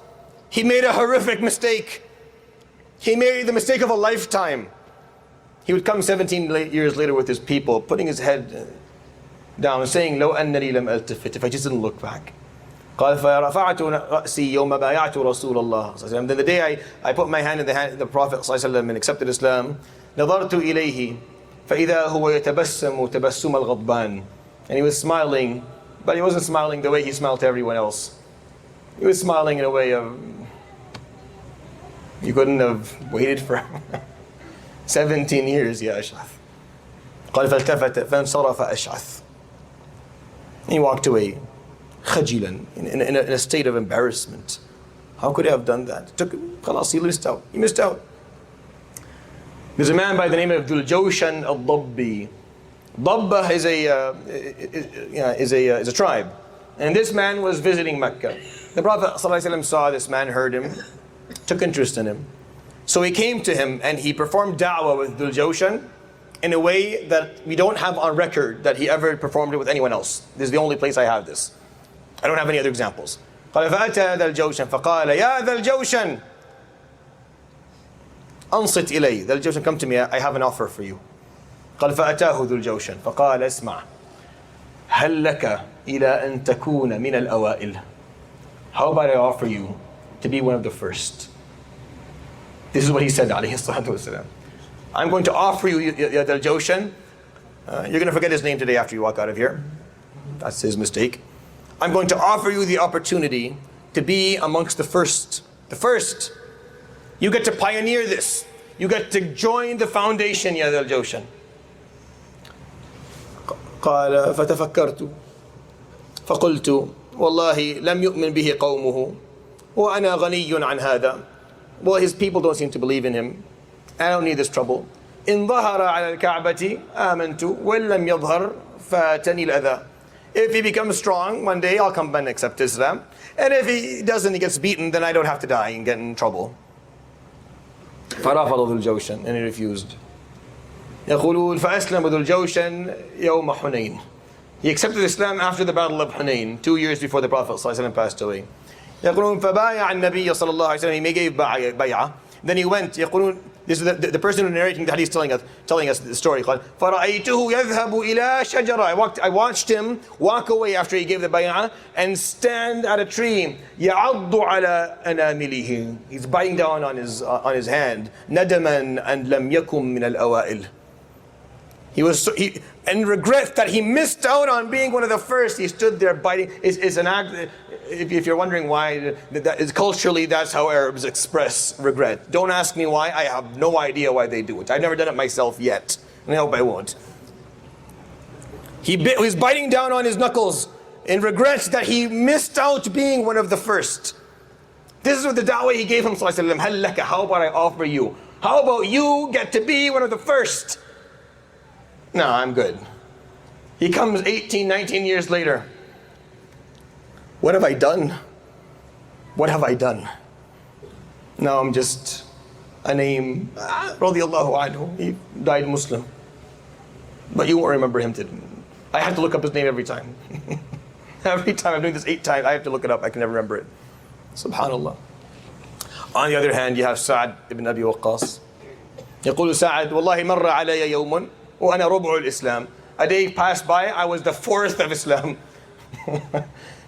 He made a horrific mistake. He made the mistake of a lifetime. He would come 17 years later with his people, putting his head down and saying, لو أنني لم ألتفت. If I just didn't look back. قال فرفعت رأسي يوم بايعت رسول الله. Then the day I put my hand in the hand of the Prophet and accepted Islam, نظرت إليه فإذا هو يتبسم تبسم الغضبان. And he was smiling, but he wasn't smiling the way he smiled to everyone else. He was smiling in a way of, you couldn't have waited for 17 years, يا أشعث. قال فالتفت فانصرف أشعث. He walked away. خجلا, in a state of embarrassment. How could he have done that? He missed out. He missed out. There's a man by the name of Dhul Jawshan al-Dabbi. Dabba is a tribe. And this man was visiting Mecca. The Prophet ﷺ saw this man, heard him, took interest in him. So he came to him and he performed da'wah with Dhul Jawshan in a way that we don't have on record that he ever performed it with anyone else. This is the only place I have this. I don't have any other examples. قال فأتى ذا الجوشن فقال يا ذا الجوشن أنصت إلي. ذا الجوشن, come to me, I have an offer for you. قال فأتاه ذو الجوشن فقال اسمع هل لك إلى أن تكون من الأوائل. How about I offer you to be one of the first? This is what he said عليه الصلاة والسلام. I'm going to offer you, Ya Dhul Jawshan. You're going to forget his name today after you walk out of here. That's his mistake. I'm going to offer you the opportunity to be amongst the first. The first. You get to pioneer this. You get to join the foundation, Ya Dhul Jawshan. قال فتفكرت فقلت والله لم يؤمن به قومه وأنا غني عن هذا. Well, his people don't seem to believe in him. I don't need this trouble. إن ظهر على الكعبة آمنت وإن لم يظهر فاتني الأذى. If he becomes strong, one day I'll come and accept Islam. And if he doesn't, he gets beaten, then I don't have to die and get in trouble. فرفض ذو الجوشن, and he refused. يقولون فأسلم ذو الجوشن يوم حنين. He accepted Islam after the battle of Hunayn, 2 years before the Prophet ﷺ passed away. يقولون فبايع النبي صلى الله عليه وسلم. He gave bay'ah. Then he went. يقولون, this is the person who narrating the hadith telling us the story. قال فرأيته يذهب إلى شجرة. I watched him walk away after he gave the bay'ah and stand at a tree. يعض على أنامله. He's biting down on his hand. ندما أن لم يكن من الأوائل. And regret that he missed out on being one of the first. He stood there biting. It's an act. If you're wondering why, that is culturally that's how Arabs express regret. Don't ask me why. I have no idea why they do it. I've never done it myself yet, and I hope I won't. He was biting down on his knuckles in regret that he missed out being one of the first. This is what the da'wah he gave him. هل لك, how about I offer you? How about you get to be one of the first? No, I'm good. He comes 18, 19 years later. What have I done? What have I done? Now I'm just a name. Radiallahu anhu. He died Muslim. But you won't remember him today. I have to look up his name every time. Every time I'm doing this 8 times, I have to look it up. I can never remember it. Subhanallah. On the other hand, you have Sa'ad ibn Abi Waqqas. يقول سعد والله مر علي يوم وأنا ربع الإسلام. A day passed by, I was the 4th of Islam.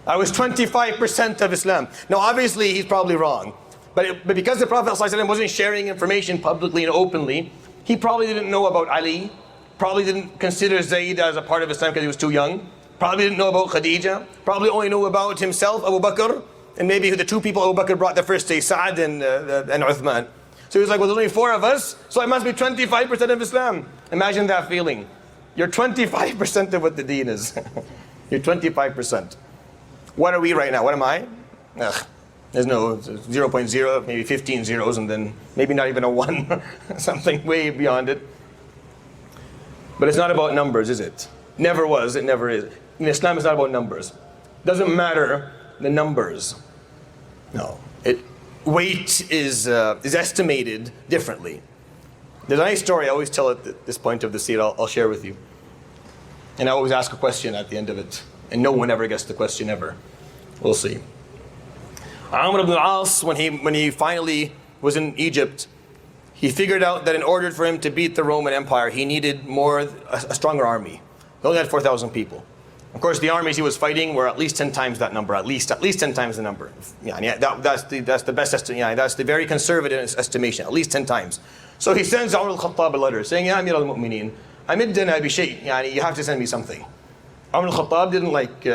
I was 25% of Islam. Now obviously he's probably wrong. But because the Prophet ﷺ wasn't sharing information publicly and openly, he probably didn't know about Ali, probably didn't consider Zayd as a part of Islam because he was too young, probably didn't know about Khadija, probably only knew about himself, Abu Bakr, and maybe the 2 people Abu Bakr brought the first day, Sa'ad and Uthman. So he was like, well, there's only 4 of us, so I must be 25% of Islam. Imagine that feeling. You're 25% of what the deen is. You're 25%. What are we right now? What am I? There's no 0.0, maybe 15 zeros, and then maybe not even a 1, something way beyond it. But it's not about numbers, is it? Never was, it never is. In Islam, it's not about numbers. Doesn't matter the numbers. No. Weight is estimated differently. There's a nice story I always tell at this point of the seerah. I'll share with you. And I always ask a question at the end of it. And no one ever gets the question ever. We'll see. Amr ibn al-As, when he finally was in Egypt, he figured out that in order for him to beat the Roman Empire, he needed a stronger army. He only had 4,000 people. Of course, the armies he was fighting were at least 10 times that number, at least 10 times the number. Yeah, that's the best estimate. Yeah, that's the very conservative estimation, at least 10 times. So he sends Umar al-Khattab a letter saying, Ya Amir al-Mu'mineen, أمدنا بشيء, you have to send me something. Umar al-Khattab didn't like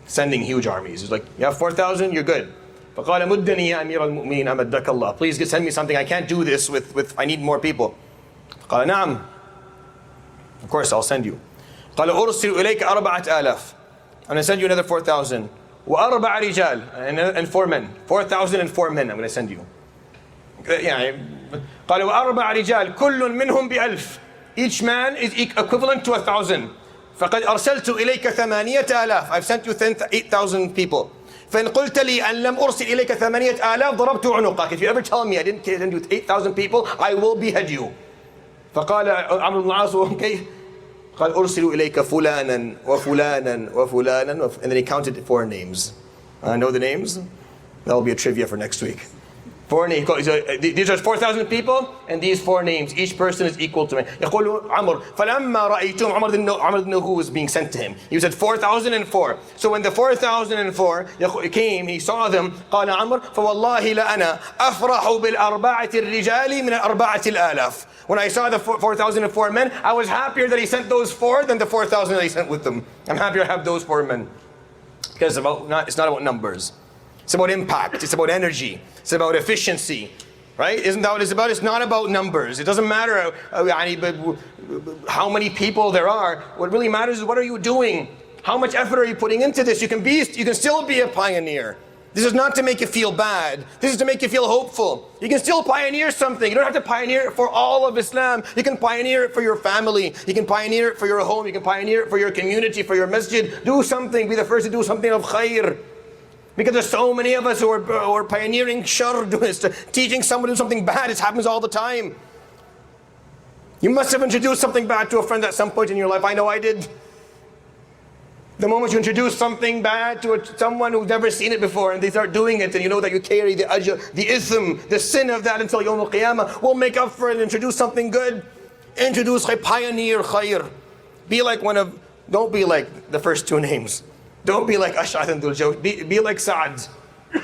sending huge armies. He's like, you have 4,000, you're good. فقال مدني يا أمير المؤمنين أمدك الله. Please send me something. I can't do this with I need more people. قال نعم. Of course, I'll send you. قال أرسل إليك 4,000. I'm going to send you another 4,000. وأربع رجال, and 4 men. 4,004 men I'm going to send you. يعني قال وأربع رجال كل منهم بألف. Each man is equivalent to 1,000. فقد أرسلت إليك 8,000. I've sent you 8,000 people. فإن قلت لي أن لم أرسل إليك 8,000 ضربت عنقك. If you ever tell me I didn't send you 8,000 people, I will behead you. فقال عمرو بن العاص كيف؟ قال أرسل إليك فلانا وفلانا وفلانا, and then he counted 4 names. I know the names. That'll be a trivia for next week. 4 names. These are 4,000 people, and these 4 names. Each person is equal to me. يقول عمر فلما رأيتم, Umar didn't know who was being sent to him. He said 4,004. So when the 4,004 came, he saw them. قال عمر فوالله لأنا أفرح بالأربعة الرجال من الأربعة الآلاف. When I saw the 4,004 men, I was happier that he sent those 4 than the 4,000 that he sent with them. I'm happier to have those 4 men. Because it's not about numbers. It's about impact. It's about energy. It's about efficiency. Right? Isn't that what it's about? It's not about numbers. It doesn't matter how many people there are. What really matters is what are you doing? How much effort are you putting into this? You can still be a pioneer. This is not to make you feel bad. This is to make you feel hopeful. You can still pioneer something. You don't have to pioneer it for all of Islam. You can pioneer it for your family. You can pioneer it for your home. You can pioneer it for your community, for your masjid. Do something. Be the first to do something of khair. Because there's so many of us who are pioneering shar, teaching someone to do something bad. It happens all the time. You must have introduced something bad to a friend at some point in your life. I know I did. The moment you introduce something bad to someone who's never seen it before and they start doing it, and you know that you carry the ajr, the ithm, the sin of that until Yawm al-Qiyamah, we'll make up for it and introduce something good. Introduce pioneer khair. Be like don't be like the first 2 names. Don't be like Ash'ath and Dhul Jawsh. Be like Sa'ad.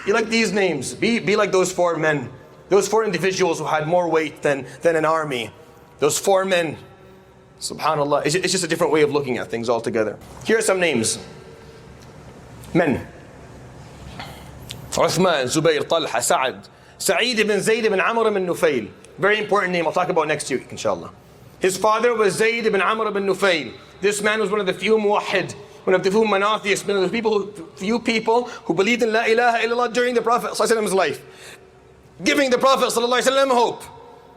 Be like these names. Be like those 4 men. Those 4 individuals who had more weight than an army. Those 4 men. Subhanallah. It's just a different way of looking at things altogether. Here are some names. Men. Uthman, Zubayr, Talha, Sa'ad, Sa'id ibn Zayd ibn Amr ibn Nufayl. Very important name. I'll talk about next week, inshallah. His father was Zayd ibn Amr ibn Nufayl. This man was one of the few muwahhid, one of the few monotheists, one of the few people who believed in La ilaha illallah during the Prophet ﷺ's life, giving the Prophet ﷺ hope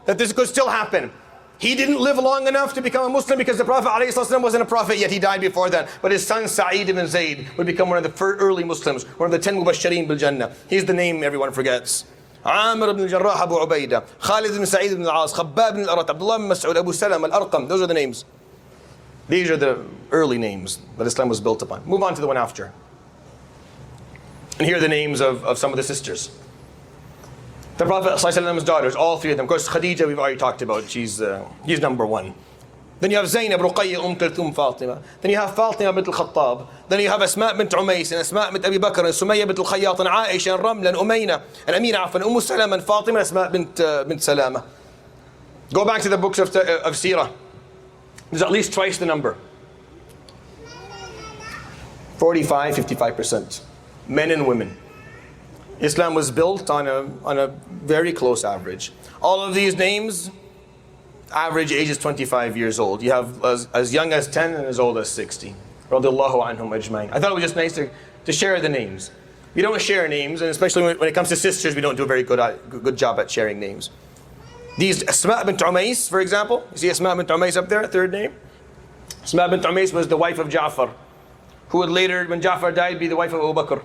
that this could still happen. He didn't live long enough to become a Muslim because the Prophet ﷺ wasn't a prophet yet. He died before that. But his son Sa'id ibn Zayd would become one of the early Muslims, one of the 10 Mubashirin bil Jannah. He's the name everyone forgets. Amr ibn al-Jarrah Abu Ubaidah, Khalid ibn Sa'id ibn al-As, Khabbab ibn al-Arat, Abdullah ibn Mas'ud, Abu Salam, al-Arqam. Those are the names. These are the early names that Islam was built upon. Move on to the one after. And here are the names of some of the sisters. The Prophet ﷺ's daughters, all 3 of them. Of course, Khadija we've already talked about. He's number 1. Then you have Zainab, Ruqayya, Kulthum, Fatima. Then you have Fatima bint al-Khattab. Then you have Asma bint Umays, and Asma bint Abi Bakr, and Sumayya bint al-Khayyat, and Aisha, and Ramla, and Umayna, and Amina, and Umm Salama, and Fatima, and Asma bint Salama. Go back to the books of Seerah. There's at least twice the number. 45, 55%. Men and women. Islam was built on a very close average. All of these names, average age is 25 years old. You have as young as 10 and as old as 60. Radiallahu anhum ajmain. I thought it was just nice to share the names. We don't share names, and especially when it comes to sisters, we don't do a very good job at sharing names. These Asma bint Umays, for example. You see Asma bint Umays up there, 3rd name? Asma bint Umays was the wife of Ja'far, who would later, when Ja'far died, be the wife of Abu Bakr.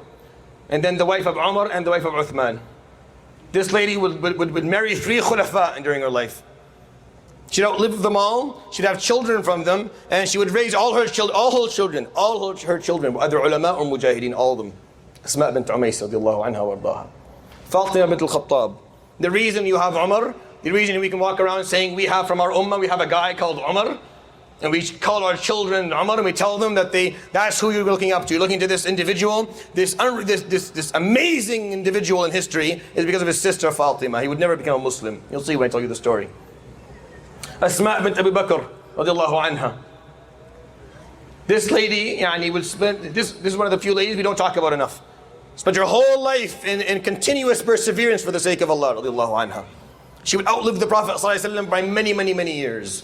And then the wife of Umar and the wife of Uthman. This lady would marry 3 khulafa during her life. She'd outlive them all, she'd have children from them, and she would raise all her children, other ulama or mujahideen, all of them. Asma bint Umays radiallahu anha wa ardaha. Fatima bint al-Khattab. The reason you have Umar, the reason we can walk around saying we have from our ummah, we have a guy called Umar, and we call our children Umar, and we tell them that that's who you're looking up to. You're looking to this individual, this amazing individual in history, is because of his sister Fatima. He would never become a Muslim. You'll see when I tell you the story. Asma bint Abi Bakr, radiallahu anha. This lady, would spend, this is one of the few ladies we don't talk about enough. Spent her whole life in continuous perseverance for the sake of Allah, radiallahu anha. She would outlive the Prophet ﷺ by many, many, many years.